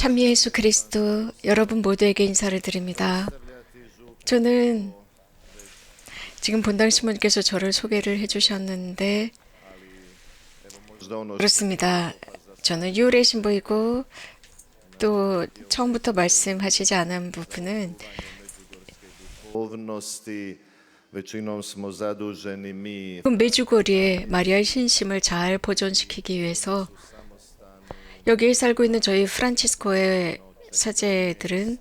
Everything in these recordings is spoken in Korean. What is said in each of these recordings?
참 예수 그리스도 여러분 모두에게 인사를 드립니다. 저는 지금 본당 신부님께서 저를 소개를 해주셨는데 그렇습니다. 저는 유래 신부이고 또 처음부터 말씀하시지 않은 부분은 메주거리에 마리아의 신심을 잘 보존시키기 위해서 여기에 살고 있는 저희 프란치스코의 사제들은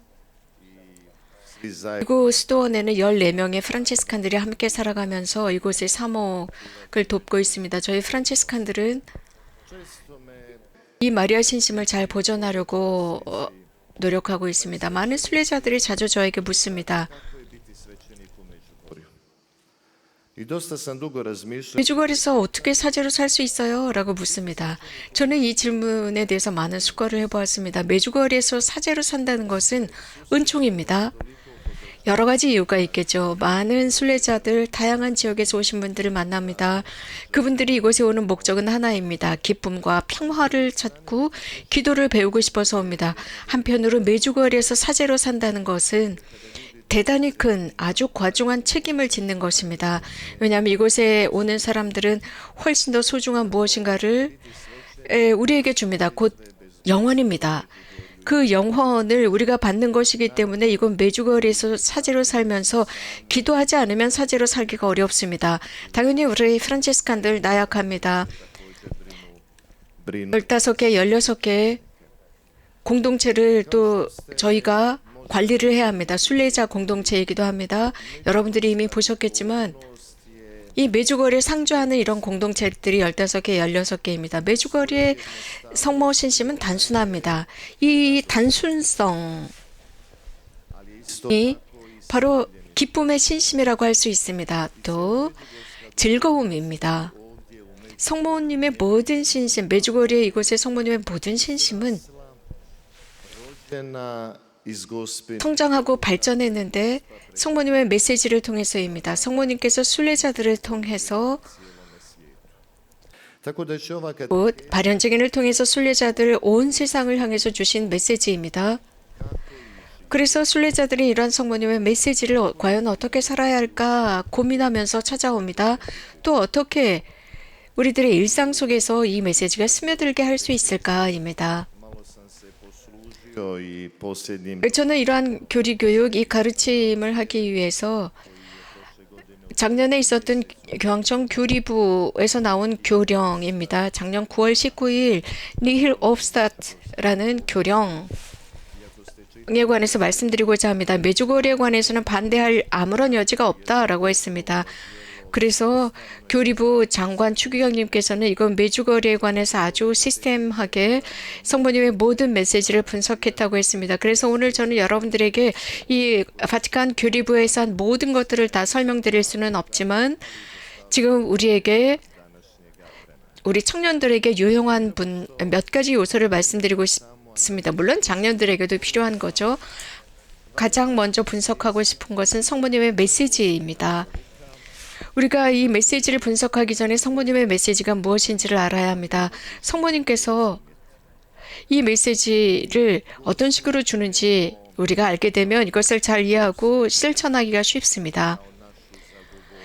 이곳 수도원에는 14명의 프란치스칸들이 함께 살아가면서 이곳의 사목을 돕고 있습니다. 저희 프란치스칸들은 이 마리아 신심을 잘 보존하려고 노력하고 있습니다. 많은 순례자들이 자주 저에게 묻습니다. 메주거리에서 어떻게 사제로 살 수 있어요? 라고 묻습니다. 저는 이 질문에 대해서 많은 숙고를 해보았습니다. 메주거리에서 사제로 산다는 것은 은총입니다. 여러 가지 이유가 있겠죠. 많은 순례자들, 다양한 지역에서 오신 분들을 만납니다. 그분들이 이곳에 오는 목적은 하나입니다. 기쁨과 평화를 찾고 기도를 배우고 싶어서 옵니다. 한편으로 메주거리에서 사제로 산다는 것은 대단히 큰 아주 과중한 책임을 짓는 것입니다. 왜냐하면 이곳에 오는 사람들은 훨씬 더 소중한 무엇인가를 우리에게 줍니다. 곧 영혼입니다. 그 영혼을 우리가 받는 것이기 때문에 이건 메주거리에서 사제로 살면서 기도하지 않으면 사제로 살기가 어렵습니다. 당연히 우리 프란치스칸들 나약합니다. 15개, 16개 공동체를 또 저희가 관리를 해야 합니다. 순례자 공동체이기도 합니다. 여러분들이 이미 보셨겠지만 이 메주거리에 상주하는 이런 공동체들이 15개, 16개입니다. 메주거리의 성모 신심은 단순합니다. 이 단순성이 바로 기쁨의 신심이라고 할 수 있습니다. 또 즐거움입니다. 성모님의 모든 신심, 메주거리의 이곳의 성모님의 모든 신심은 성장하고 발전했는데 성모님의 메시지를 통해서입니다. 성모님께서 순례자들을 통해서 곧 발현증인을 통해서 순례자들을 온 세상을 향해서 주신 메시지입니다. 그래서 순례자들이 이런 성모님의 메시지를 과연 어떻게 살아야 할까 고민하면서 찾아옵니다. 또 어떻게 우리들의 일상 속에서 이 메시지가 스며들게 할 수 있을까입니다. 저는 이러한 교리교육, 이 가르침을 하기 위해서 작년에 있었던 교황청 교리부에서 나온 교령입니다. 작년 9월 19일 니힐 옵스타트라는 교령에 관해서 말씀드리고자 합니다. 메주거리에 관해서는 반대할 아무런 여지가 없다라고 했습니다. 그래서 교리부 장관 추기경님께서는 이건 메주거리에 관해서 아주 시스템하게 성모님의 모든 메시지를 분석했다고 했습니다. 그래서 오늘 저는 여러분들에게 이 바티칸 교리부에서 한 모든 것들을 다 설명드릴 수는 없지만 지금 우리 청년들에게 유용한 몇 가지 요소를 말씀드리고 싶습니다. 물론 장년들에게도 필요한 거죠. 가장 먼저 분석하고 싶은 것은 성모님의 메시지입니다. 우리가 이 메시지를 분석하기 전에 성모님의 메시지가 무엇인지를 알아야 합니다. 성모님께서 이 메시지를 어떤 식으로 주는지 우리가 알게 되면 이것을 잘 이해하고 실천하기가 쉽습니다.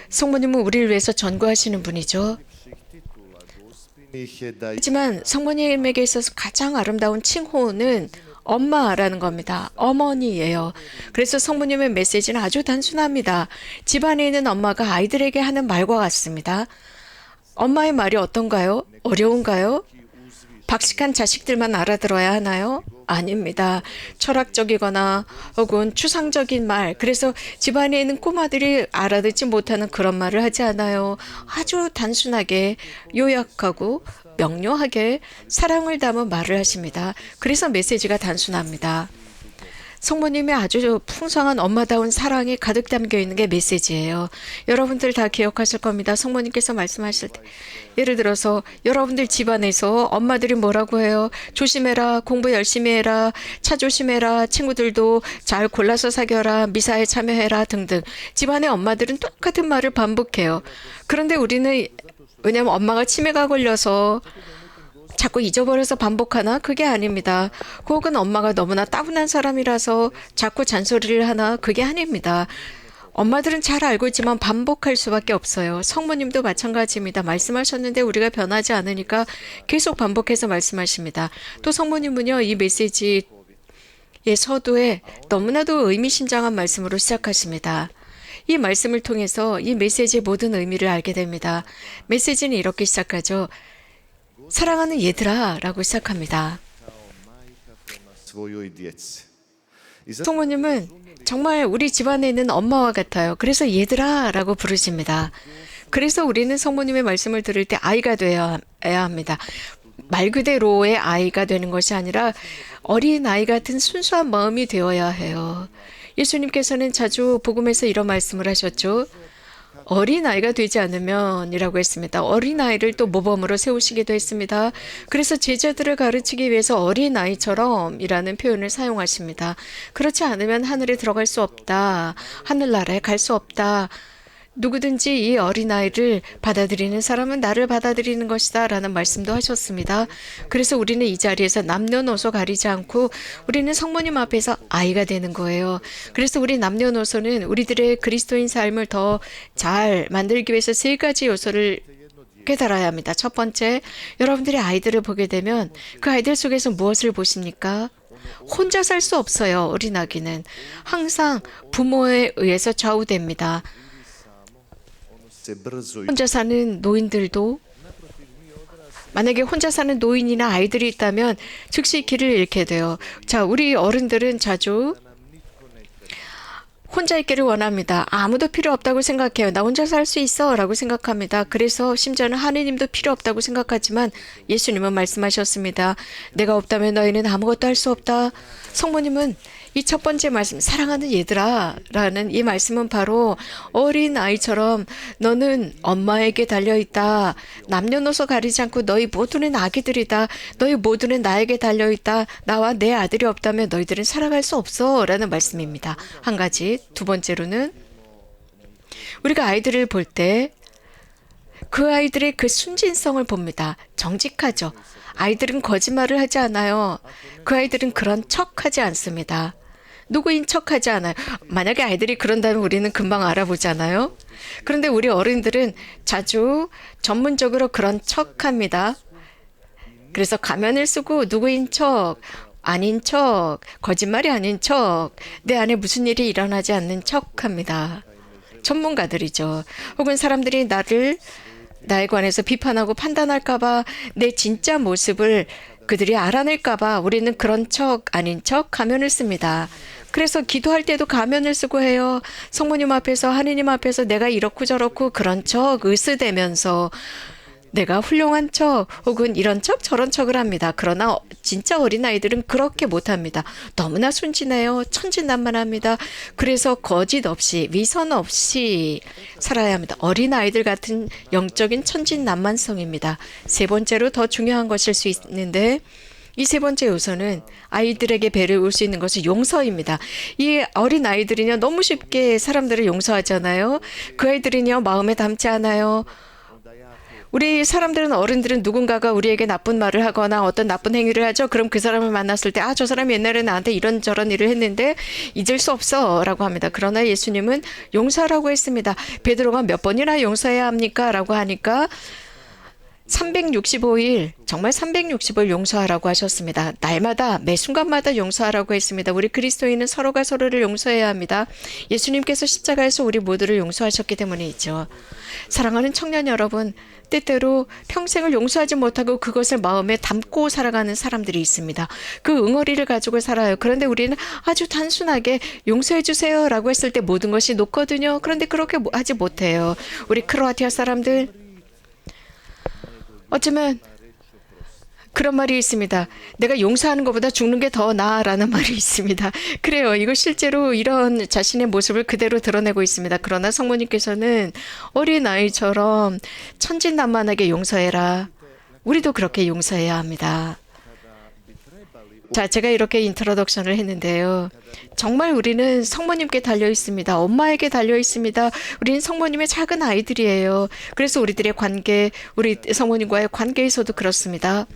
성모님은 우리를 위해서 전구하시는 분이죠. 하지만 성모님에게 있어서 가장 아름다운 칭호는 엄마라는 겁니다. 어머니예요. 그래서 성모님의 메시지는 아주 단순합니다. 집안에 있는 엄마가 아이들에게 하는 말과 같습니다. 엄마의 말이 어떤가요? 어려운가요? 박식한 자식들만 알아들어야 하나요? 아닙니다. 철학적이거나 혹은 추상적인 말, 그래서 집안에 있는 꼬마들이 알아듣지 못하는 그런 말을 하지 않아요. 아주 단순하게 요약하고 명료하게 사랑을 담은 말을 하십니다. 그래서 메시지가 단순합니다. 성모님의 아주 풍성한 엄마다운 사랑이 가득 담겨 있는 게 메시지예요. 여러분들 다 기억하실 겁니다. 성모님께서 말씀하실 때 예를 들어서 여러분들 집안에서 엄마들이 뭐라고 해요? 조심해라, 공부 열심히 해라, 차 조심해라, 친구들도 잘 골라서 사귀어라, 미사에 참여해라 등등. 집안의 엄마들은 똑같은 말을 반복해요. 그런데 우리는 왜냐하면 엄마가 치매가 걸려서 자꾸 잊어버려서 반복하나? 그게 아닙니다. 혹은 엄마가 너무나 따분한 사람이라서 자꾸 잔소리를 하나? 그게 아닙니다. 엄마들은 잘 알고 있지만 반복할 수밖에 없어요. 성모님도 마찬가지입니다. 말씀하셨는데 우리가 변하지 않으니까 계속 반복해서 말씀하십니다. 또 성모님은요, 이 메시지의 서두에 너무나도 의미심장한 말씀으로 시작하십니다. 이 말씀을 통해서 이 메시지의 모든 의미를 알게 됩니다. 메시지는 이렇게 시작하죠. 사랑하는 얘들아 라고 시작합니다. 성모님은 정말 우리 집안에 있는 엄마와 같아요. 그래서 얘들아 라고 부르십니다. 그래서 우리는 성모님의 말씀을 들을 때 아이가 되어야 합니다. 말 그대로의 아이가 되는 것이 아니라 어린 아이 같은 순수한 마음이 되어야 해요. 예수님께서는 자주 복음에서 이런 말씀을 하셨죠. 어린아이가 되지 않으면 이라고 했습니다. 어린아이를 또 모범으로 세우시기도 했습니다. 그래서 제자들을 가르치기 위해서 어린아이처럼 이라는 표현을 사용하십니다. 그렇지 않으면 하늘에 들어갈 수 없다. 하늘나라에 갈 수 없다. 누구든지 이 어린아이를 받아들이는 사람은 나를 받아들이는 것이다 라는 말씀도 하셨습니다. 그래서 우리는 이 자리에서 남녀노소 가리지 않고 우리는 성모님 앞에서 아이가 되는 거예요. 그래서 우리 남녀노소는 우리들의 그리스도인 삶을 더 잘 만들기 위해서 세 가지 요소를 깨달아야 합니다. 첫 번째, 여러분들이 아이들을 보게 되면 그 아이들 속에서 무엇을 보십니까? 혼자 살 수 없어요. 어린아기는 항상 부모에 의해서 좌우됩니다. 혼자 사는 노인들도 만약에 혼자 사는 노인이나 아이들이 있다면 즉시 길을 잃게 돼요. 자, 우리 어른들은 자주 혼자 있기를 원합니다. 아무도 필요 없다고 생각해요. 나 혼자 살 수 있어 라고 생각합니다. 그래서 심지어는 하느님도 필요 없다고 생각하지만 예수님은 말씀하셨습니다. 내가 없다면 너희는 아무것도 할 수 없다. 성모님은 이 첫 번째 말씀, 사랑하는 얘들아 라는 이 말씀은 바로 어린 아이처럼 너는 엄마에게 달려있다. 남녀노소 가리지 않고 너희 모두는 아기들이다. 너희 모두는 나에게 달려있다. 나와 내 아들이 없다면 너희들은 살아갈 수 없어 라는 말씀입니다. 한 가지. 두 번째로는 우리가 아이들을 볼 때 그 아이들의 그 순진성을 봅니다. 정직하죠. 아이들은 거짓말을 하지 않아요. 그 아이들은 그런 척하지 않습니다. 누구인 척하지 않아요. 만약에 아이들이 그런다면 우리는 금방 알아보잖아요. 그런데 우리 어른들은 자주 전문적으로 그런 척합니다. 그래서 가면을 쓰고 누구인 척, 아닌 척, 거짓말이 아닌 척, 내 안에 무슨 일이 일어나지 않는 척합니다. 전문가들이죠. 혹은 사람들이 나에 관해서 비판하고 판단할까봐 내 진짜 모습을 그들이 알아낼까봐 우리는 그런 척, 아닌 척 가면을 씁니다. 그래서 기도할 때도 가면을 쓰고 해요. 성모님 앞에서, 하느님 앞에서 내가 이렇고 저렇고 그런 척 으스대면서 내가 훌륭한 척 혹은 이런 척 저런 척을 합니다. 그러나 진짜 어린아이들은 그렇게 못합니다. 너무나 순진해요. 천진난만합니다. 그래서 거짓 없이 위선 없이 살아야 합니다. 어린아이들 같은 영적인 천진난만성입니다. 세 번째로 더 중요한 것일 수 있는데 이 세 번째 요소는 아이들에게 배려올 수 있는 것이 용서입니다. 이 어린 아이들은요 너무 쉽게 사람들을 용서하잖아요. 그 아이들은요 마음에 담지 않아요. 우리 사람들은 어른들은 누군가가 우리에게 나쁜 말을 하거나 어떤 나쁜 행위를 하죠. 그럼 그 사람을 만났을 때 저 사람이 옛날에 나한테 이런저런 일을 했는데 잊을 수 없어 라고 합니다. 그러나 예수님은 용서라고 했습니다. 베드로가 몇 번이나 용서해야 합니까? 라고 하니까 365일 정말 365일 용서하라고 하셨습니다. 날마다 매 순간마다 용서하라고 했습니다. 우리 그리스도인은 서로가 서로를 용서해야 합니다. 예수님께서 십자가에서 우리 모두를 용서하셨기 때문이죠. 사랑하는 청년 여러분, 때때로 평생을 용서하지 못하고 그것을 마음에 담고 살아가는 사람들이 있습니다. 그 응어리를 가지고 살아요. 그런데 우리는 아주 단순하게 용서해 주세요 라고 했을 때 모든 것이 녹거든요. 그런데 그렇게 하지 못해요. 우리 크로아티아 사람들 어쩌면 그런 말이 있습니다. 내가 용서하는 것보다 죽는 게 더 나아라는 말이 있습니다. 그래요. 이거 실제로 이런 자신의 모습을 그대로 드러내고 있습니다. 그러나 성모님께서는 어린아이처럼 천진난만하게 용서해라. 우리도 그렇게 용서해야 합니다. 자, 제가 이렇게 인트로덕션을 했는데요. 정말 우리는 성모님께 달려 있습니다. 엄마에게 달려 있습니다. 우리는 성모님의 작은 아이들이에요. 그래서 우리들의 관계, 우리 성모님과의 관계에서도 그렇습니다.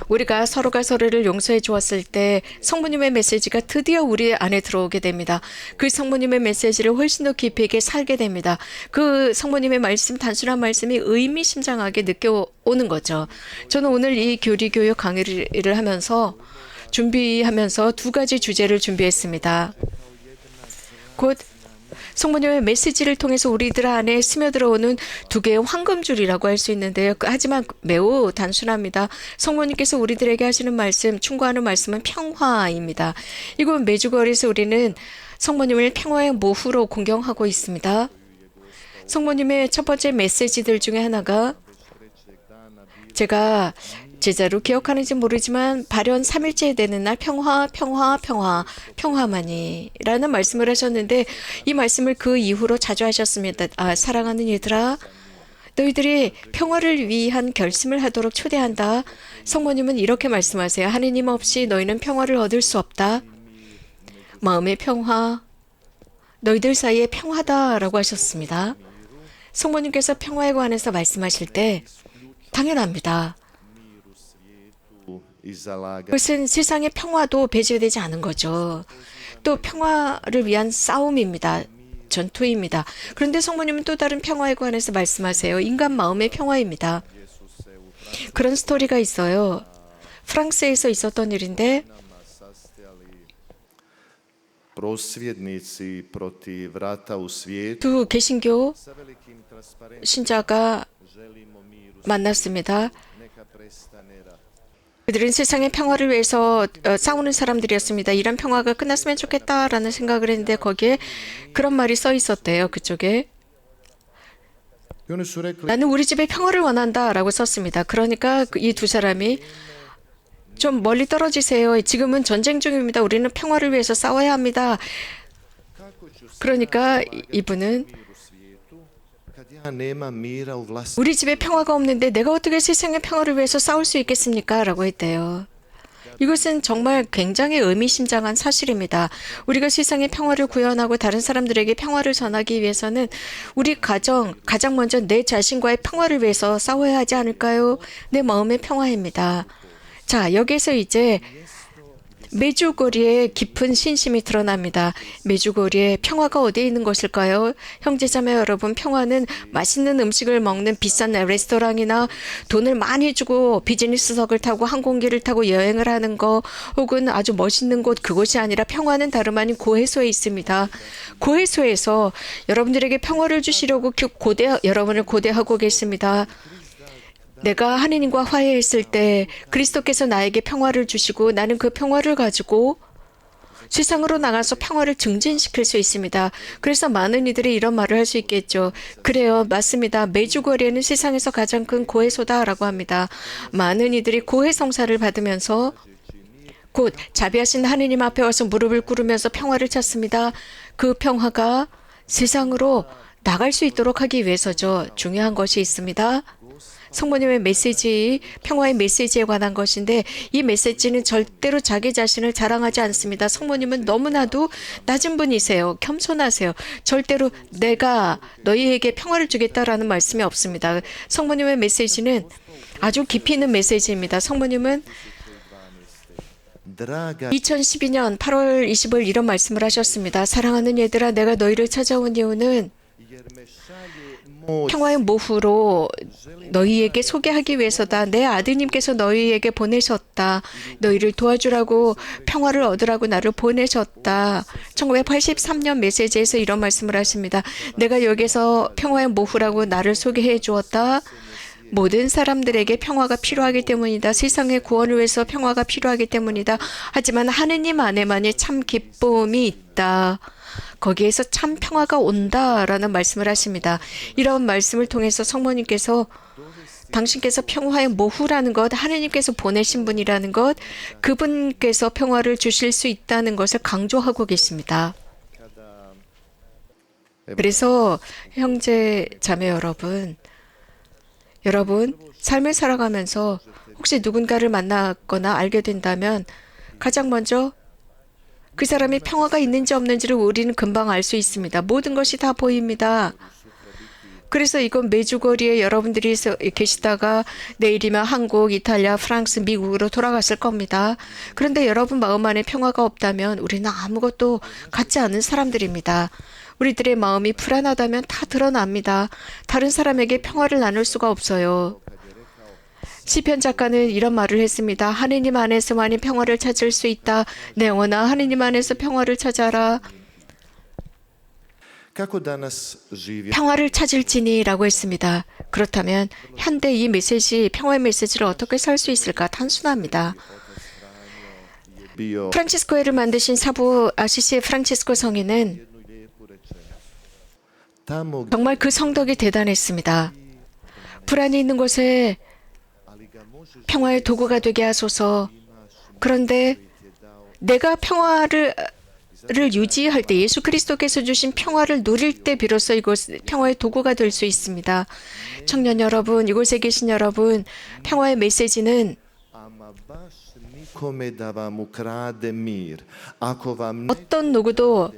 우리가 서로가 서로를 용서해 주었을 때 성부님의 메시지가 드디어 우리 안에 들어오게 됩니다. 그 성부님의 메시지를 훨씬 더 깊이 있게 살게 됩니다. 그 성부님의 말씀, 단순한 말씀이 의미심장하게 느껴오는 거죠. 저는 오늘 이 교리교육 강의를 하면서 준비하면서 두 가지 주제를 준비했습니다. 곧 성부님의 메시지를 통해서 우리들 안에 스며들어오는 두 개의 황금줄이라고 할 수 있는데요. 하지만 매우 단순합니다. 성부님께서 우리들에게 하시는 말씀, 충고하는 말씀은 평화입니다. 이곳 메주거리에서 우리는 성부님을 평화의 모후로 공경하고 있습니다. 성부님의 첫 번째 메시지들 중에 하나가 제가 제자로 기억하는지 모르지만 발현 3일째 되는 날 평화만이 라는 말씀을 하셨는데 이 말씀을 그 이후로 자주 하셨습니다. 사랑하는 얘들아, 너희들이 평화를 위한 결심을 하도록 초대한다. 성모님은 이렇게 말씀하세요. 하느님 없이 너희는 평화를 얻을 수 없다. 마음의 평화, 너희들 사이에 평화다라고 하셨습니다. 성모님께서 평화에 관해서 말씀하실 때 당연합니다. 그것은 세상의 평화도 배제되지 않은 거죠. 또 평화를 위한 싸움입니다. 전투입니다. 그런데 성모님은 또 다른 평화에 관해서 말씀하세요. 인간 마음의 평화입니다. 그런 스토리가 있어요. 프랑스에서 있었던 일인데 두 개신교 신자가 만났습니다. 그들은 세상의 평화를 위해서 싸우는 사람들이었습니다. 이런 평화가 끝났으면 좋겠다라는 생각을 했는데 거기에 그런 말이 써 있었대요. 그쪽에. 나는 우리 집에 평화를 원한다라고 썼습니다. 그러니까 이 두 사람이 좀 멀리 떨어지세요. 지금은 전쟁 중입니다. 우리는 평화를 위해서 싸워야 합니다. 그러니까 이분은 우리 집에 평화가 없는데 내가 어떻게 세상의 평화를 위해서 싸울 수 있겠습니까? 라고 했대요. 이것은 정말 굉장히 의미심장한 사실입니다. 우리가 세상의 평화를 구현하고 다른 사람들에게 평화를 전하기 위해서는 우리 가장 먼저 내 자신과의 평화를 위해서 싸워야 하지 않을까요? 내 마음의 평화입니다. 자, 여기서 이제 메주거리의 깊은 신심이 드러납니다. 메주거리의 평화가 어디에 있는 것일까요? 형제자매 여러분, 평화는 맛있는 음식을 먹는 비싼 레스토랑이나 돈을 많이 주고 비즈니스석을 타고 항공기를 타고 여행을 하는 거 혹은 아주 멋있는 곳, 그곳이 아니라 평화는 다름 아닌 고해소에 있습니다. 고해소에서 여러분들에게 평화를 주시려고 여러분을 고대하고 계십니다. 내가 하느님과 화해했을 때 그리스도께서 나에게 평화를 주시고 나는 그 평화를 가지고 세상으로 나가서 평화를 증진시킬 수 있습니다. 그래서 많은 이들이 이런 말을 할 수 있겠죠. 그래요, 맞습니다. 메주거리에는 세상에서 가장 큰 고해소다라고 합니다. 많은 이들이 고해 성사를 받으면서 곧 자비하신 하느님 앞에 와서 무릎을 꿇으면서 평화를 찾습니다. 그 평화가 세상으로 나갈 수 있도록 하기 위해서죠. 중요한 것이 있습니다. 성모님의 메시지, 평화의 메시지에 관한 것인데 이 메시지는 절대로 자기 자신을 자랑하지 않습니다. 성모님은 너무나도 낮은 분이세요. 겸손하세요. 절대로 내가 너희에게 평화를 주겠다라는 말씀이 없습니다. 성모님의 메시지는 아주 깊이 있는 메시지입니다. 성모님은 2012년 8월 20일 이런 말씀을 하셨습니다. 사랑하는 얘들아, 내가 너희를 찾아온 이유는 평화의 모후로 너희에게 소개하기 위해서다. 내 아드님께서 너희에게 보내셨다. 너희를 도와주라고 평화를 얻으라고 나를 보내셨다. 1983년 메시지에서 이런 말씀을 하십니다. 내가 여기서 평화의 모후라고 나를 소개해 주었다. 모든 사람들에게 평화가 필요하기 때문이다. 세상의 구원을 위해서 평화가 필요하기 때문이다. 하지만 하느님 안에만이 참 기쁨이 있다. 거기에서 참 평화가 온다라는 말씀을 하십니다. 이런 말씀을 통해서 성모님께서 당신께서 평화의 모후라는 것, 하느님께서 보내신 분이라는 것, 그분께서 평화를 주실 수 있다는 것을 강조하고 계십니다. 그래서 형제 자매 여러분, 삶을 살아가면서 혹시 누군가를 만났거나 알게 된다면 가장 먼저 그 사람이 평화가 있는지 없는지를 우리는 금방 알 수 있습니다. 모든 것이 다 보입니다. 그래서 이건 메주거리에 여러분들이 계시다가 내일이면 한국, 이탈리아, 프랑스, 미국으로 돌아갔을 겁니다. 그런데 여러분 마음 안에 평화가 없다면 우리는 아무것도 갖지 않은 사람들입니다. 우리들의 마음이 불안하다면 다 드러납니다. 다른 사람에게 평화를 나눌 수가 없어요. 시편 작가는 이런 말을 했습니다. 하느님 안에서만이 평화를 찾을 수 있다. 내 영혼아, 하느님 안에서 평화를 찾아라. 평화를 찾을지니라고 했습니다. 그렇다면 현대 이 메시지, 평화의 메시지를 어떻게 살 수 있을까? 단순합니다. 프란치스코회를 만드신 사부 아시시의 프란치스코 성인은 정말 그 성덕이 대단했습니다. 불안이 있는 곳에 평화의 도구가 되게 하소서. 그런데 내가 평화를 유지할 때, 예수 그리스도께서 주신 평화를 누릴 때 비로소 이곳 평화의 도구가 될 수 있습니다. 청년 여러분, 이곳에 계신 여러분, 평화의 메시지는 어떤 누구도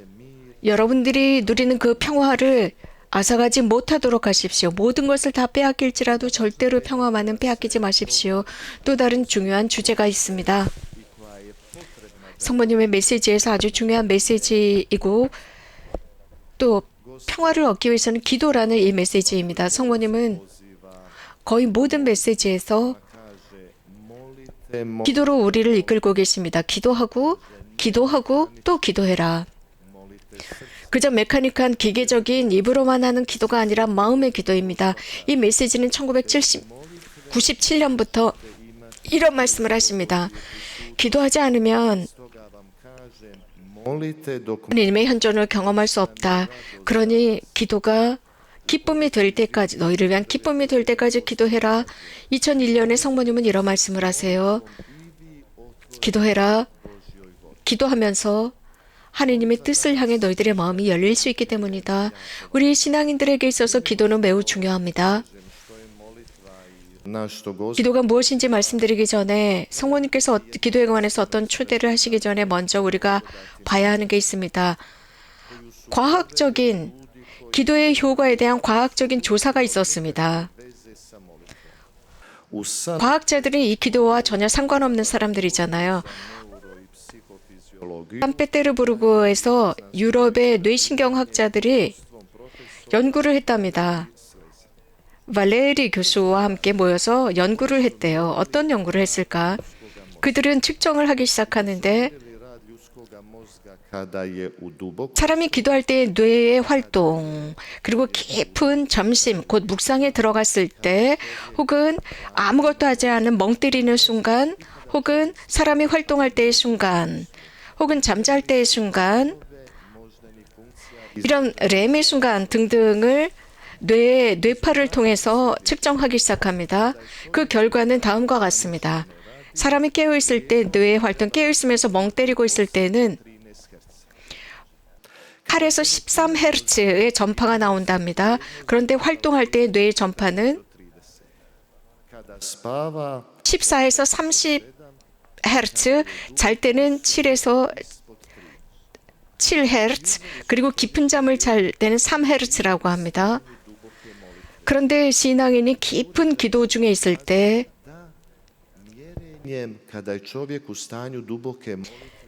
여러분들이 누리는 그 평화를 앗아가지 못하도록 하십시오. 모든 것을 다 빼앗길지라도 절대로 평화만은 빼앗기지 마십시오. 또 다른 중요한 주제가 있습니다. 성모님의 메시지에서 아주 중요한 메시지이고 또 평화를 얻기 위해서는 기도라는 이 메시지입니다. 성모님은 거의 모든 메시지에서 기도로 우리를 이끌고 계십니다. 기도하고 또 기도해라. 그저 메카닉한 기계적인 입으로만 하는 기도가 아니라 마음의 기도입니다. 이 메시지는 1997년부터 이런 말씀을 하십니다. 기도하지 않으면 하나님의 현존을 경험할 수 없다. 그러니 기도가 기쁨이 될 때까지, 너희를 위한 기쁨이 될 때까지 기도해라. 2001년에 성모님은 이런 말씀을 하세요. 기도해라. 기도하면서 하느님의 뜻을 향해 너희들의 마음이 열릴 수 있기 때문이다. 우리 신앙인들에게 있어서 기도는 매우 중요합니다. 기도가 무엇인지 말씀드리기 전에 성모님께서 기도에 관해서 어떤 초대를 하시기 전에 먼저 우리가 봐야 하는 게 있습니다. 과학적인 기도의 효과에 대한 과학적인 조사가 있었습니다. 과학자들이 이 기도와 전혀 상관없는 사람들이잖아요. 산페테르부르크에서 유럽의 뇌신경학자들이 연구를 했답니다. 발레리 교수와 함께 모여서 연구를 했대요. 어떤 연구를 했을까? 그들은 측정을 하기 시작하는데 사람이 기도할 때 뇌의 활동, 그리고 깊은 점심, 곧 묵상에 들어갔을 때, 혹은 아무것도 하지 않은 멍 때리는 순간, 혹은 사람이 활동할 때의 순간, 혹은 잠잘 때의 순간, 이런 렘의 순간 등등을 뇌의 뇌파를 통해서 측정하기 시작합니다. 그 결과는 다음과 같습니다. 사람이 깨어있을 때 뇌의 활동, 깨어있으면서 멍 때리고 있을 때는 8에서 13Hz의 전파가 나온답니다. 그런데 활동할 때 뇌의 전파는 14에서 30Hz, 잘 때는 7에서 7Hz, 그리고 깊은 잠을 잘 때는 3Hz라고 합니다. 그런데 신앙인이 깊은 기도 중에 있을 때,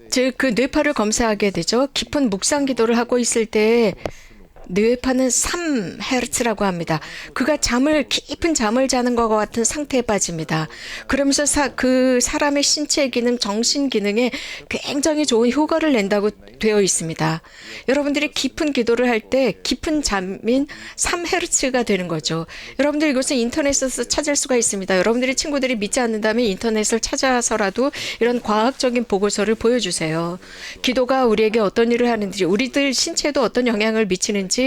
즉 그 뇌파를 검사하게 되죠. 깊은 묵상 기도를 하고 있을 때 뇌파는 3Hz라고 합니다. 그가 깊은 잠을 자는 것과 같은 상태에 빠집니다. 그러면서 그 사람의 신체 기능, 정신 기능에 굉장히 좋은 효과를 낸다고 되어 있습니다. 여러분들이 깊은 기도를 할 때 깊은 잠인 3Hz가 되는 거죠. 여러분들 이것은 인터넷에서 찾을 수가 있습니다. 여러분들이 친구들이 믿지 않는다면 인터넷을 찾아서라도 이런 과학적인 보고서를 보여주세요. 기도가 우리에게 어떤 일을 하는지, 우리들 신체에도 어떤 영향을 미치는지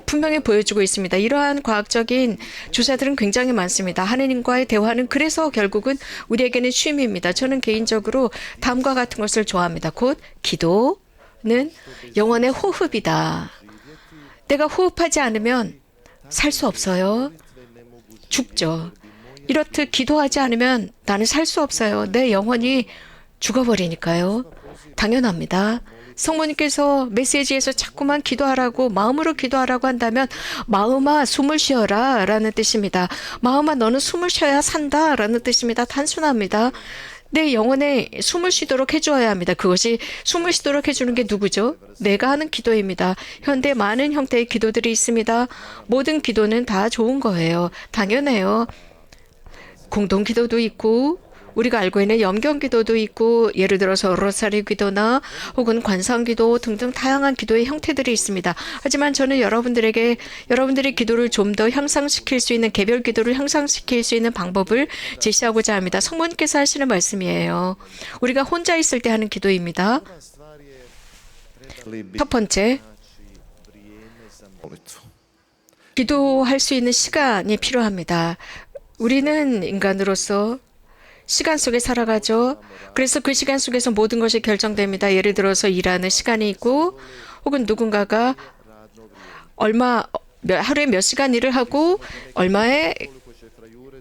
분명히 보여주고 있습니다. 이러한 과학적인 조사들은 굉장히 많습니다. 하느님과의 대화는 그래서 결국은 우리에게는 쉼입니다. 저는 개인적으로 다음과 같은 것을 좋아합니다. 곧 기도는 영혼의 호흡이다. 내가 호흡하지 않으면 살 수 없어요. 죽죠. 이렇듯 기도하지 않으면 나는 살 수 없어요. 내 영혼이 죽어버리니까요. 당연합니다. 성모님께서 메시지에서 자꾸만 기도하라고 마음으로 기도하라고 한다면 마음아 숨을 쉬어라 라는 뜻입니다. 마음아 너는 숨을 쉬어야 산다 라는 뜻입니다. 단순합니다. 내 영혼에 숨을 쉬도록 해주어야 합니다. 그것이 숨을 쉬도록 해주는 게 누구죠? 내가 하는 기도입니다. 현대 많은 형태의 기도들이 있습니다. 모든 기도는 다 좋은 거예요. 당연해요. 공동 기도도 있고 우리가 알고 있는 염경 기도도 있고 예를 들어서 로사리 기도나 혹은 관상 기도 등등 다양한 기도의 형태들이 있습니다. 하지만 저는 여러분들에게 여러분들의 기도를 좀 더 향상시킬 수 있는 개별 기도를 향상시킬 수 있는 방법을 제시하고자 합니다. 성모님께서 하시는 말씀이에요. 우리가 혼자 있을 때 하는 기도입니다. 첫 번째, 기도할 수 있는 시간이 필요합니다. 우리는 인간으로서 시간 속에 살아가죠. 그래서 그 시간 속에서 모든 것이 결정됩니다. 예를 들어서 일하는 시간이 있고 혹은 누군가가 하루에 몇 시간 일을 하고 얼마의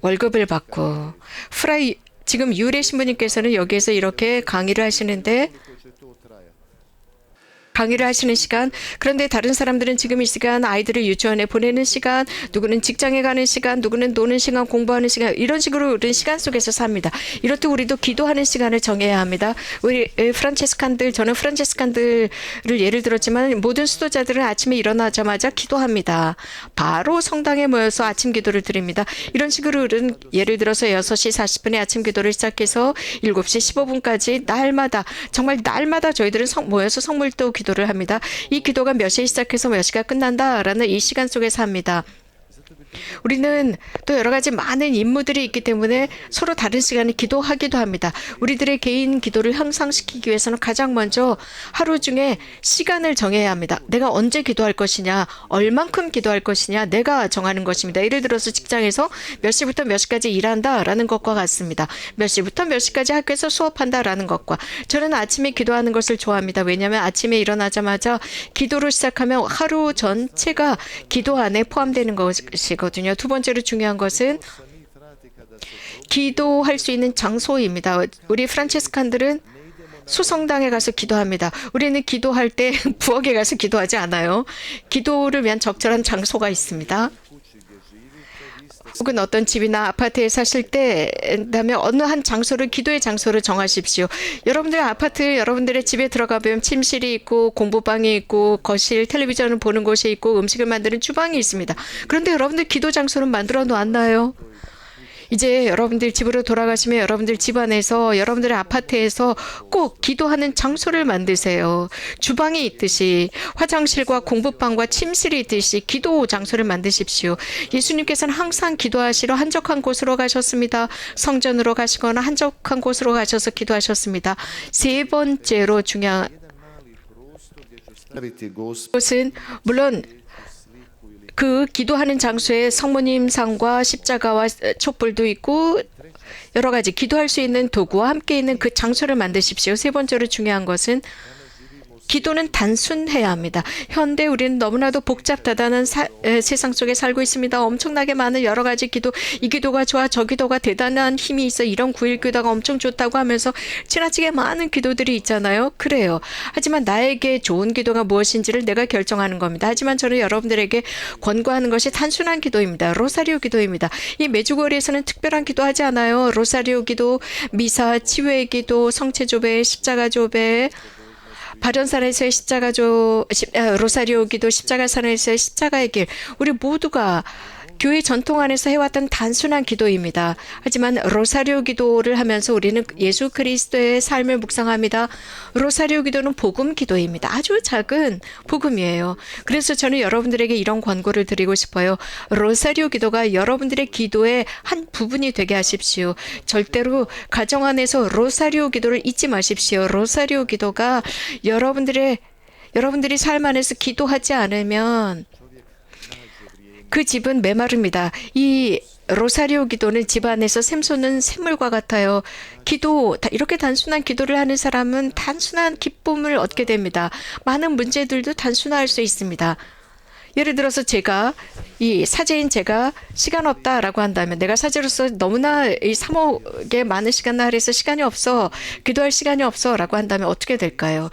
월급을 받고 지금 유래 신부님께서는 여기에서 이렇게 강의를 하시는 시간, 그런데 다른 사람들은 지금 이 시간 아이들을 유치원에 보내는 시간, 누구는 직장에 가는 시간, 누구는 노는 시간, 공부하는 시간, 이런 식으로 우리는 시간 속에서 삽니다. 이렇듯 우리도 기도하는 시간을 정해야 합니다. 저는 프란체스칸들을 예를 들었지만 모든 수도자들은 아침에 일어나자마자 기도합니다. 바로 성당에 모여서 아침 기도를 드립니다. 이런 식으로 우리는 예를 들어서 6시 40분에 아침 기도를 시작해서 7시 15분까지 정말 날마다 저희들은 모여서 성물도 기도를 합니다. 이 기도가 몇 시에 시작해서 몇 시가 끝난다라는 이 시간 속에서 합니다. 우리는 또 여러 가지 많은 임무들이 있기 때문에 서로 다른 시간에 기도하기도 합니다. 우리들의 개인 기도를 향상시키기 위해서는 가장 먼저 하루 중에 시간을 정해야 합니다. 내가 언제 기도할 것이냐, 얼만큼 기도할 것이냐, 내가 정하는 것입니다. 예를 들어서 직장에서 몇 시부터 몇 시까지 일한다라는 것과 같습니다. 몇 시부터 몇 시까지 학교에서 수업한다라는 것과. 저는 아침에 기도하는 것을 좋아합니다. 왜냐하면 아침에 일어나자마자 기도로 시작하면 하루 전체가 기도 안에 포함되는 것이거든요. 두 번째로 중요한 것은 기도할 수 있는 장소입니다. 우리 프란체스칸들은 소성당에 가서 기도합니다. 우리는 기도할 때 부엌에 가서 기도하지 않아요. 기도를 위한 적절한 장소가 있습니다. 혹은 어떤 집이나 아파트에 사실 때 그다음에 어느 한 장소를 기도의 장소를 정하십시오. 여러분들 아파트 여러분들의 집에 들어가 보면 침실이 있고 공부방이 있고 거실 텔레비전을 보는 곳이 있고 음식을 만드는 주방이 있습니다. 그런데 여러분들 기도 장소는 만들어 놓았나요? 이제 여러분들 집으로 돌아가시면 여러분들 집안에서 여러분들의 아파트에서 꼭 기도하는 장소를 만드세요. 주방이 있듯이 화장실과 공부방과 침실이 있듯이 기도 장소를 만드십시오. 예수님께서는 항상 기도하시러 한적한 곳으로 가셨습니다. 성전으로 가시거나 한적한 곳으로 가셔서 기도하셨습니다. 세 번째로 중요한 것은 물론 그 기도하는 장소에 성모님 상과 십자가와 촛불도 있고 여러 가지 기도할 수 있는 도구와 함께 있는 그 장소를 만드십시오. 세 번째로 중요한 것은 기도는 단순해야 합니다. 현대 우리는 너무나도 복잡다단한 세상 속에 살고 있습니다. 엄청나게 많은 여러 가지 기도, 이 기도가 좋아, 저 기도가 대단한 힘이 있어, 이런 9.1 기도가 엄청 좋다고 하면서 지나치게 많은 기도들이 있잖아요. 그래요. 하지만 나에게 좋은 기도가 무엇인지를 내가 결정하는 겁니다. 하지만 저는 여러분들에게 권고하는 것이 단순한 기도입니다. 로사리오 기도입니다. 이 메주거리에서는 특별한 기도하지 않아요. 로사리오 기도, 미사, 치유의 기도, 성체조배, 십자가조배, 바전산에서의 로사리오 기도, 십자가산에서의 십자가의 길, 우리 모두가 교회 전통 안에서 해왔던 단순한 기도입니다. 하지만 로사리오 기도를 하면서 우리는 예수 그리스도의 삶을 묵상합니다. 로사리오 기도는 복음 기도입니다. 아주 작은 복음이에요. 그래서 저는 여러분들에게 이런 권고를 드리고 싶어요. 로사리오 기도가 여러분들의 기도의 한 부분이 되게 하십시오. 절대로 가정 안에서 로사리오 기도를 잊지 마십시오. 로사리오 기도가 여러분들이 삶 안에서 기도하지 않으면 그 집은 메마릅니다. 이 로사리오 기도는 집안에서 샘솟는 샘물과 같아요. 이렇게 단순한 기도를 하는 사람은 단순한 기쁨을 얻게 됩니다. 많은 문제들도 단순화할 수 있습니다. 예를 들어서 제가 시간 없다라고 한다면, 내가 사제로서 너무나 이 사목에 많은 시간을 할애해서 시간이 없어, 기도할 시간이 없어라고 한다면 어떻게 될까요?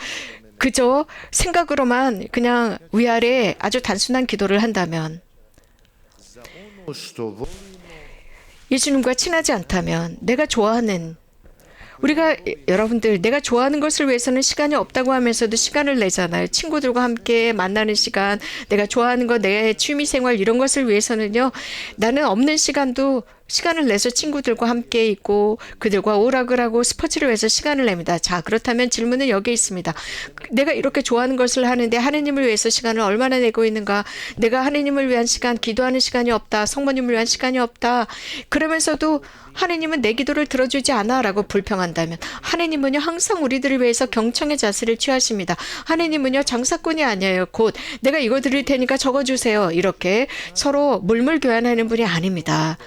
그저 생각으로만 그냥 위아래 아주 단순한 기도를 한다면, 예수님과 친하지 않다면, 우리가 여러분들 내가 좋아하는 것을 위해서는 시간이 없다고 하면서도 시간을 내잖아요. 친구들과 함께 만나는 시간, 내가 좋아하는 것, 내 취미 생활 이런 것을 위해서는요. 나는 없는 시간도 시간을 내서 친구들과 함께 있고 그들과 오락을 하고 스포츠를 위해서 시간을 냅니다. 자, 그렇다면 질문은 여기에 있습니다. 내가 이렇게 좋아하는 것을 하는데 하느님을 위해서 시간을 얼마나 내고 있는가? 내가 하느님을 위한 시간, 기도하는 시간이 없다. 성모님을 위한 시간이 없다. 그러면서도 하느님은 내 기도를 들어주지 않아 라고 불평한다면, 하느님은요 항상 우리들을 위해서 경청의 자세를 취하십니다. 하느님은요 장사꾼이 아니에요. 곧 내가 이거 드릴 테니까 적어주세요. 이렇게 서로 물물교환하는 분이 아닙니다.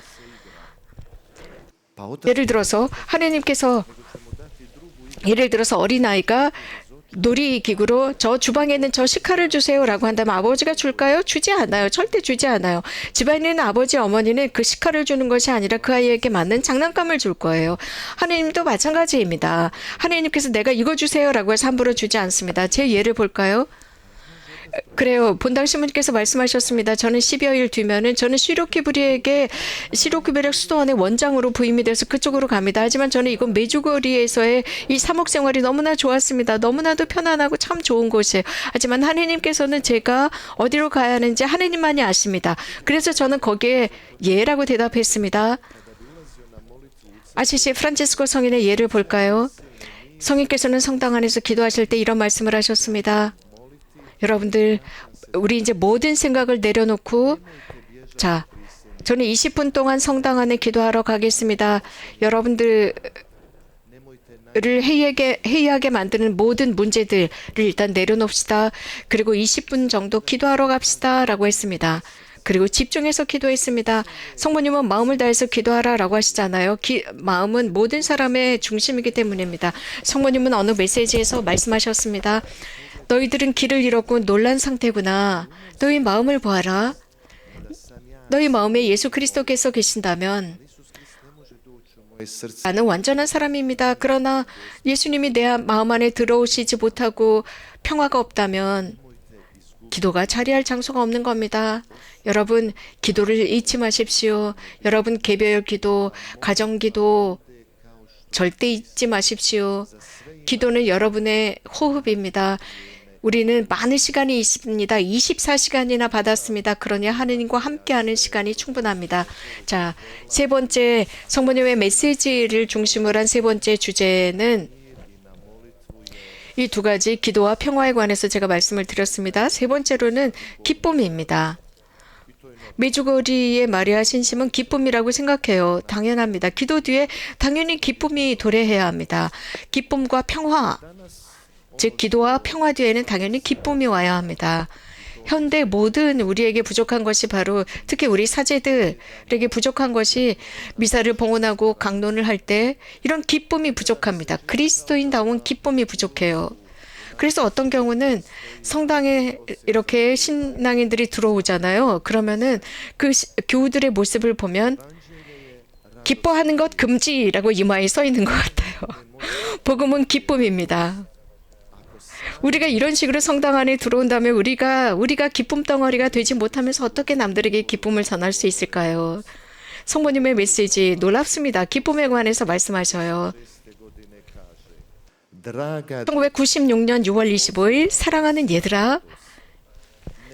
예를 들어서 어린아이가 놀이기구로 저 주방에 있는 저 식칼을 주세요 라고 한다면 아버지가 줄까요? 주지 않아요. 절대 주지 않아요. 집안에 있는 아버지, 어머니는 그 식칼을 주는 것이 아니라 그 아이에게 맞는 장난감을 줄 거예요. 하나님도 마찬가지입니다. 하나님께서 내가 이거 주세요 라고 해서 함부로 주지 않습니다. 제 예를 볼까요? 그래요. 본당 신부님께서 말씀하셨습니다. 저는 12여일 뒤면은 저는 시로키브리에게 시로키브리 수도원의 원장으로 부임이 돼서 그쪽으로 갑니다. 하지만 저는 이곳 메주거리에서의 이 사목 생활이 너무나 좋았습니다. 너무나도 편안하고 참 좋은 곳이에요. 하지만 하느님께서는 제가 어디로 가야 하는지 하느님만이 아십니다. 그래서 저는 거기에 예라고 대답했습니다. 아시시 프란치스코 성인의 예를 볼까요? 성인께서는 성당 안에서 기도하실 때 이런 말씀을 하셨습니다. 여러분들, 우리 이제 모든 생각을 내려놓고, 자, 저는 20분 동안 성당 안에 기도하러 가겠습니다. 여러분들을 회의하게 만드는 모든 문제들을 일단 내려놓읍시다. 그리고 20분 정도 기도하러 갑시다. 라고 했습니다. 그리고 집중해서 기도했습니다. 성모님은 마음을 다해서 기도하라라고 하시잖아요. 마음은 모든 사람의 중심이기 때문입니다. 성모님은 어느 메시지에서 말씀하셨습니다. 너희들은 길을 잃었고 놀란 상태구나. 너희 마음을 보아라. 너희 마음에 예수 그리스도께서 계신다면 나는 완전한 사람입니다. 그러나 예수님이 내 마음 안에 들어오시지 못하고 평화가 없다면 기도가 자리할 장소가 없는 겁니다. 여러분, 기도를 잊지 마십시오. 여러분, 개별 기도, 가정 기도 절대 잊지 마십시오. 기도는 여러분의 호흡입니다. 우리는 많은 시간이 있습니다. 24시간이나 받았습니다. 그러니 하느님과 함께하는 시간이 충분합니다. 자, 세 번째 성모님의 메시지를 중심으로 한 세 번째 주제는 이 두 가지 기도와 평화에 관해서 제가 말씀을 드렸습니다. 세 번째로는 기쁨입니다. 메주거리의 마리아 신심은 기쁨이라고 생각해요. 당연합니다. 기도 뒤에 당연히 기쁨이 도래해야 합니다. 기쁨과 평화, 즉 기도와 평화 뒤에는 당연히 기쁨이 와야 합니다. 현대 모든 우리에게 부족한 것이 바로 특히 우리 사제들에게 부족한 것이 미사를 봉헌하고 강론을 할 때 이런 기쁨이 부족합니다. 그리스도인다운 기쁨이 부족해요. 그래서 어떤 경우는 성당에 이렇게 신앙인들이 들어오잖아요. 그러면은 그 교우들의 모습을 보면 기뻐하는 것 금지라고 이마에 써 있는 것 같아요. 복음은 기쁨입니다. 우리가 이런 식으로 성당 안에 들어온다면 우리가 기쁨 덩어리가 되지 못하면서 어떻게 남들에게 기쁨을 전할 수 있을까요? 성모님의 메시지 놀랍습니다. 기쁨에 관해서 말씀하셔요. 1996년 6월 25일 사랑하는 얘들아,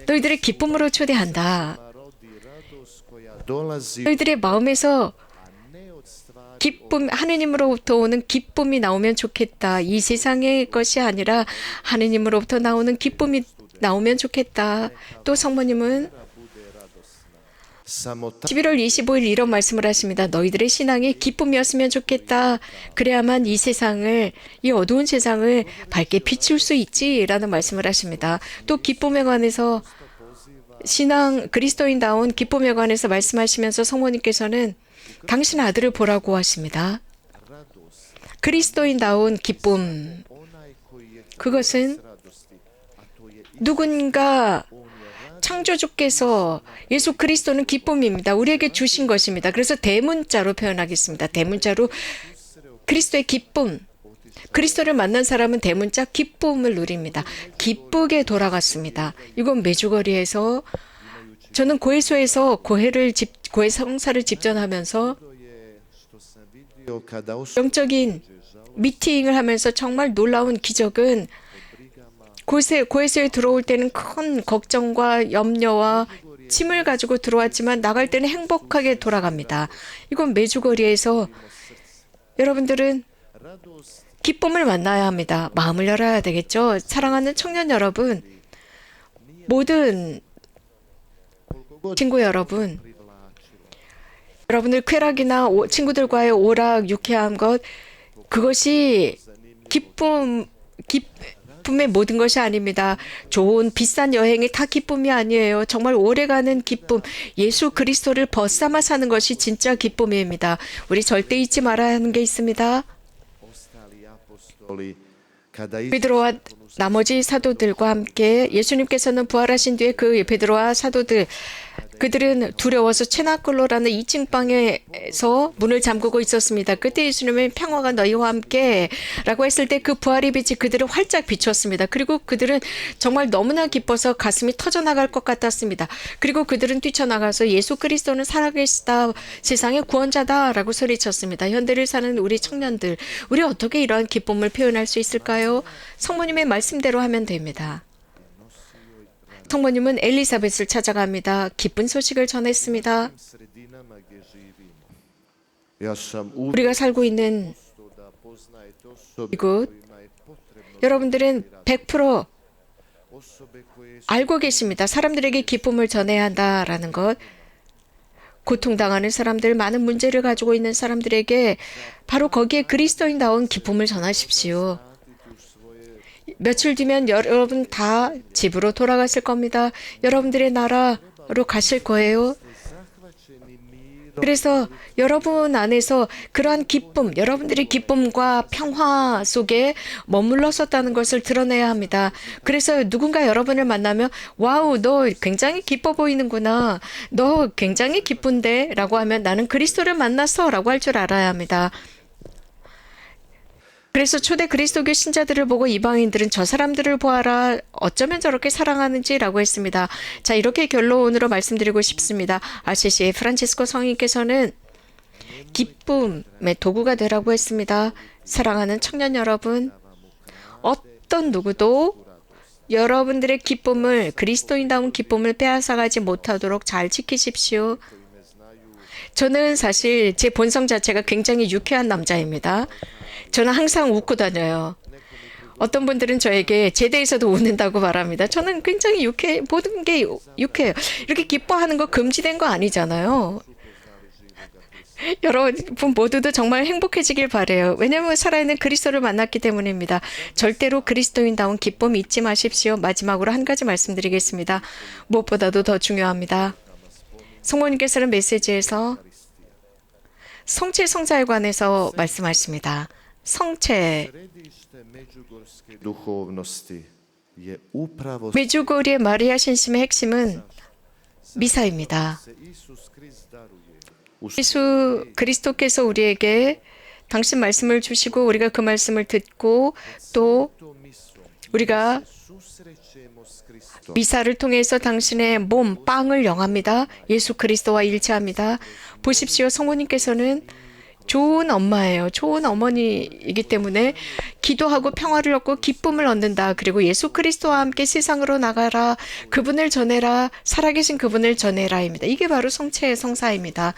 너희들의 기쁨으로 초대한다. 너희들의 마음에서 기쁨, 하느님으로부터 오는 기쁨이 나오면 좋겠다. 이 세상의 것이 아니라 하느님으로부터 나오는 기쁨이 나오면 좋겠다. 또 성모님은 11월 25일 이런 말씀을 하십니다. 너희들의 신앙이 기쁨이었으면 좋겠다. 그래야만 이 세상을, 이 어두운 세상을 밝게 비출 수 있지라는 말씀을 하십니다. 또 기쁨에 관해서 신앙 그리스도인다운 기쁨에 관해서 말씀하시면서 성모님께서는 당신 아들을 보라고 하십니다. 그리스도인다운 기쁨, 그것은 누군가 창조주께서 예수 그리스도는 기쁨입니다. 우리에게 주신 것입니다. 그래서 대문자로 표현하겠습니다. 대문자로 그리스도의 기쁨, 그리스도를 만난 사람은 대문자 기쁨을 누립니다. 기쁘게 돌아갔습니다. 이건 메주거리에서 저는 고해소에서 고해 성사를 집전하면서 영적인 미팅을 하면서 정말 놀라운 기적은 고해소에 들어올 때는 큰 걱정과 염려와 짐을 가지고 들어왔지만 나갈 때는 행복하게 돌아갑니다. 이건 메주거리에서 여러분들은 기쁨을 만나야 합니다. 마음을 열어야 되겠죠. 사랑하는 청년 여러분, 모든 친구 여러분, 여러분들 쾌락이나 친구들과의 오락, 유쾌한 것, 그것이 기쁨의 모든 것이 아닙니다. 좋은 비싼 여행이 다 기쁨이 아니에요. 정말 오래가는 기쁨, 예수 그리스도를 벗삼아 사는 것이 진짜 기쁨입니다. 우리 절대 잊지 말아야 하는 게 있습니다. 베드로와 나머지 사도들과 함께 예수님께서는 부활하신 뒤에 그 베드로와 사도들 그들은 두려워서 체나클로라는 2층 방에서 문을 잠그고 있었습니다. 그때 예수님은 평화가 너희와 함께 라고 했을 때 그 부활의 빛이 그들을 활짝 비췄습니다. 그리고 그들은 정말 너무나 기뻐서 가슴이 터져나갈 것 같았습니다. 그리고 그들은 뛰쳐나가서 예수 그리스도는 살아계시다, 세상의 구원자다 라고 소리쳤습니다. 현대를 사는 우리 청년들, 우리 어떻게 이러한 기쁨을 표현할 수 있을까요? 성모님의 말씀대로 하면 됩니다. 성모님은 엘리사벳을 찾아갑니다. 기쁜 소식을 전했습니다. 우리가 살고 있는 이곳, 여러분들은 100% 알고 계십니다. 사람들에게 기쁨을 전해야 한다라는 것. 고통당하는 사람들, 많은 문제를 가지고 있는 사람들에게 바로 거기에 그리스도인다운 기쁨을 전하십시오. 며칠 뒤면 여러분 다 집으로 돌아갔을 겁니다. 여러분들의 나라로 가실 거예요. 그래서 여러분 안에서 그러한 기쁨, 여러분들의 기쁨과 평화 속에 머물렀었다는 것을 드러내야 합니다. 그래서 누군가 여러분을 만나면 와우, 너 굉장히 기뻐 보이는구나. 너 굉장히 기쁜데? 라고 하면 나는 그리스도를 만났어 라고 할 줄 알아야 합니다. 그래서 초대 그리스도교 신자들을 보고 이방인들은 저 사람들을 보아라. 어쩌면 저렇게 사랑하는지라고 했습니다. 자, 이렇게 결론으로 말씀드리고 싶습니다. 아시시의 프란치스코 성인께서는 기쁨의 도구가 되라고 했습니다. 사랑하는 청년 여러분, 어떤 누구도 여러분들의 기쁨을, 그리스도인다운 기쁨을 빼앗아가지 못하도록 잘 지키십시오. 저는 사실 제 본성 자체가 굉장히 유쾌한 남자입니다. 저는 항상 웃고 다녀요. 어떤 분들은 저에게 제대에서도 웃는다고 말합니다. 저는 굉장히 모든 게 유쾌해요. 이렇게 기뻐하는 거 금지된 거 아니잖아요. 여러분 모두도 정말 행복해지길 바래요. 왜냐하면 살아있는 그리스도를 만났기 때문입니다. 절대로 그리스도인다운 기쁨 잊지 마십시오. 마지막으로 한 가지 말씀드리겠습니다. 무엇보다도 더 중요합니다. 성모님께서는 메시지에서 성체 성자에 관해서 말씀하십니다. 성체, 메주고리의 마리아 신심의 핵심은 미사입니다. 예수 그리스도께서 우리에게 당신 말씀을 주시고 우리가 그 말씀을 듣고 또 우리가 미사를 통해서 당신의 몸, 빵을 영합니다. 예수 그리스도와 일치합니다. 보십시오. 성모님께서는 좋은 엄마예요. 좋은 어머니이기 때문에 기도하고 평화를 얻고 기쁨을 얻는다. 그리고 예수 그리스도와 함께 세상으로 나가라. 그분을 전해라. 살아계신 그분을 전해라입니다. 이게 바로 성체의 성사입니다.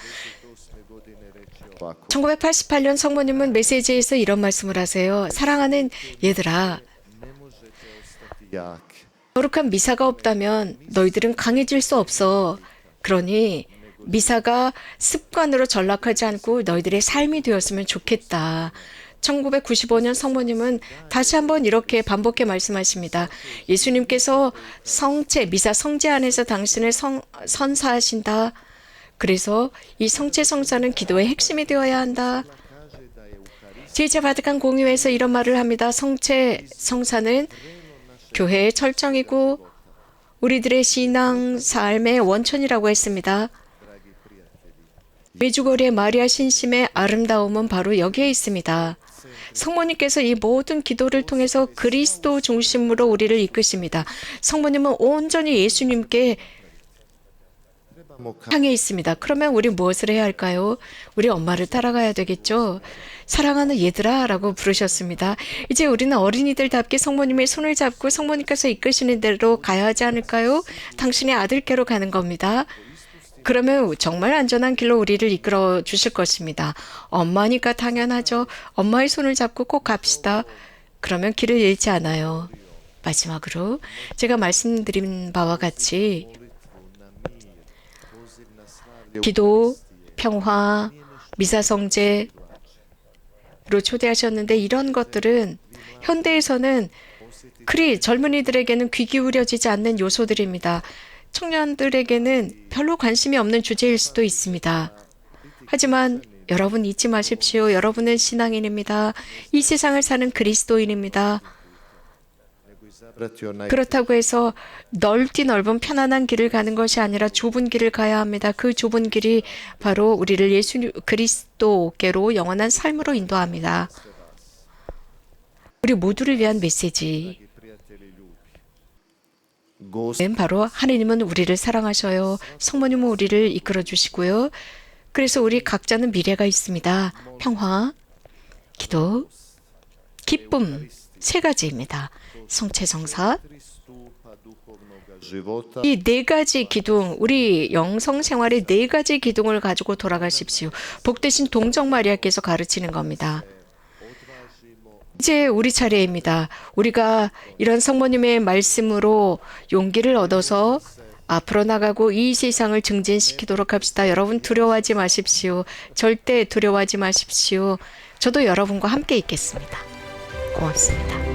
1988년 성모님은 메시지에서 이런 말씀을 하세요. 사랑하는 얘들아, 거룩한 미사가 없다면 너희들은 강해질 수 없어. 그러니 미사가 습관으로 전락하지 않고 너희들의 삶이 되었으면 좋겠다. 1995년 성모님은 다시 한번 이렇게 반복해 말씀하십니다. 예수님께서 성체, 미사 성제 안에서 당신을 선사하신다. 그래서 이 성체 성사는 기도의 핵심이 되어야 한다. 제2차 바티칸 공의회에서 이런 말을 합니다. 성체 성사는 교회의 철정이고 우리들의 신앙 삶의 원천이라고 했습니다. 메주거리의 마리아 신심의 아름다움은 바로 여기에 있습니다. 성모님께서 이 모든 기도를 통해서 그리스도 중심으로 우리를 이끄십니다. 성모님은 온전히 예수님께 향해 있습니다. 그러면 우리 무엇을 해야 할까요? 우리 엄마를 따라가야 되겠죠? 사랑하는 얘들아 라고 부르셨습니다. 이제 우리는 어린이들답게 성모님의 손을 잡고 성모님께서 이끄시는 대로 가야 하지 않을까요? 당신의 아들께로 가는 겁니다. 그러면 정말 안전한 길로 우리를 이끌어 주실 것입니다. 엄마니까 당연하죠. 엄마의 손을 잡고 꼭 갑시다. 그러면 길을 잃지 않아요. 마지막으로 제가 말씀드린 바와 같이 기도, 평화, 미사성제로 초대하셨는데 이런 것들은 현대에서는 그리 젊은이들에게는 귀 기울여지지 않는 요소들입니다. 청년들에게는 별로 관심이 없는 주제일 수도 있습니다. 하지만 여러분 잊지 마십시오. 여러분은 신앙인입니다. 이 세상을 사는 그리스도인입니다. 그렇다고 해서 넓디 넓은 편안한 길을 가는 것이 아니라 좁은 길을 가야 합니다. 그 좁은 길이 바로 우리를 예수 그리스도께로 영원한 삶으로 인도합니다. 우리 모두를 위한 메시지. 바로 하나님은 우리를 사랑하셔요. 성모님은 우리를 이끌어 주시고요. 그래서 우리 각자는 미래가 있습니다. 평화, 기도, 기쁨, 세 가지입니다. 성체성사. 이 네 가지 기둥, 우리 영성 생활의 네 가지 기둥을 가지고 돌아가십시오. 복되신 동정 마리아께서 가르치는 겁니다. 이제 우리 차례입니다. 우리가 이런 성모님의 말씀으로 용기를 얻어서 앞으로 나가고 이 세상을 증진시키도록 합시다. 여러분 두려워하지 마십시오. 절대 두려워하지 마십시오. 저도 여러분과 함께 있겠습니다. 고맙습니다.